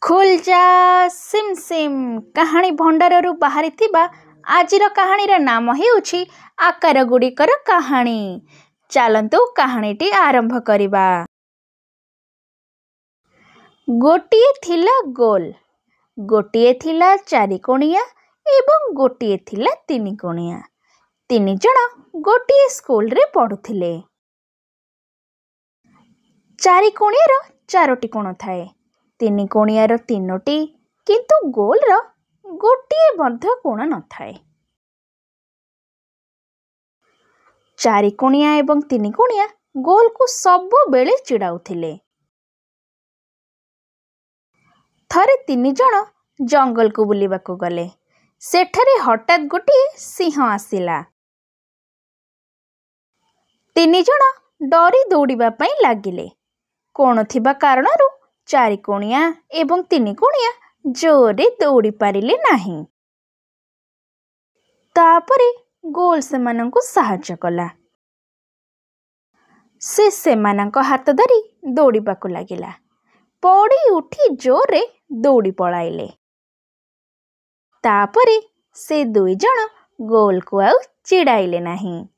ଖୁଲ୍‌ଜା sim sim କାହାଣୀ ଭଣ୍ଡାରରୁ ବାହାରିଥିବା ଆଜିର କାହାଣୀର ନାମ ହେଉଛି ଆକାରଗୁଡ଼ିକର କାହାଣୀ। ଚାଲନ୍ତୁ କାହାଣୀଟି ଆରମ୍ଭ କରିବା। ଗୋଟିଏ ଥିଲା ଗୋଲ, ଗୋଟିଏ ଥିଲା ଚାରିକୋଣିଆ ଏବଂ ଗୋଟିଏ ଥିଲା ତିନିକୋଣିଆ। ତିନି ଜଣ ଗୋଟିଏ ସ୍କୁଲରେ ପଢ଼ୁଥିଲେ। ଚାରିକୋଣିଆର ଚାରୋଟି କୋଣ ଥାଏ, ତିନିକୋଣିଆର ତିନୋଟି, କିନ୍ତୁ ଗୋଲର ଗୋଟିଏ ମଧ୍ୟ କୋଣ ନଥାଏ। ଚାରିକୋଣିଆ ଏବଂ ତିନିକୋଣିଆ ଗୋଲକୁ ସବୁବେଳେ ଚିଡ଼ାଉଥିଲେ। ଥରେ ତିନି ଜଣ ଜଙ୍ଗଲକୁ ବୁଲିବାକୁ ଗଲେ। ସେଠାରେ ହଠାତ୍ ଗୋଟିଏ ସିଂହ ଆସିଲା। ତିନି ଜଣ ଡରି ଦୌଡ଼ିବା ପାଇଁ ଲାଗିଲେ। କୋଣ ଥିବା କାରଣରୁ ଚାରିକୋଣିଆ ଏବଂ ତିନିକୋଣିଆ ଜୋରରେ ଦୌଡ଼ି ପାରିଲେ ନାହିଁ। ତାପରେ ଗୋଲ ସେମାନଙ୍କୁ ସାହାଯ୍ୟ କଲା। ସେ ସେମାନଙ୍କ ହାତ ଧରି ଦୌଡ଼ିବାକୁ ଲାଗିଲା। ପଡ଼ି ଉଠି ଜୋରରେ ଦୌଡ଼ି ପଳାଇଲେ। ତାପରେ ସେ ଦୁଇ ଜଣ ଗୋଲକୁ ଆଉ ଚିଡ଼ାଇଲେ ନାହିଁ।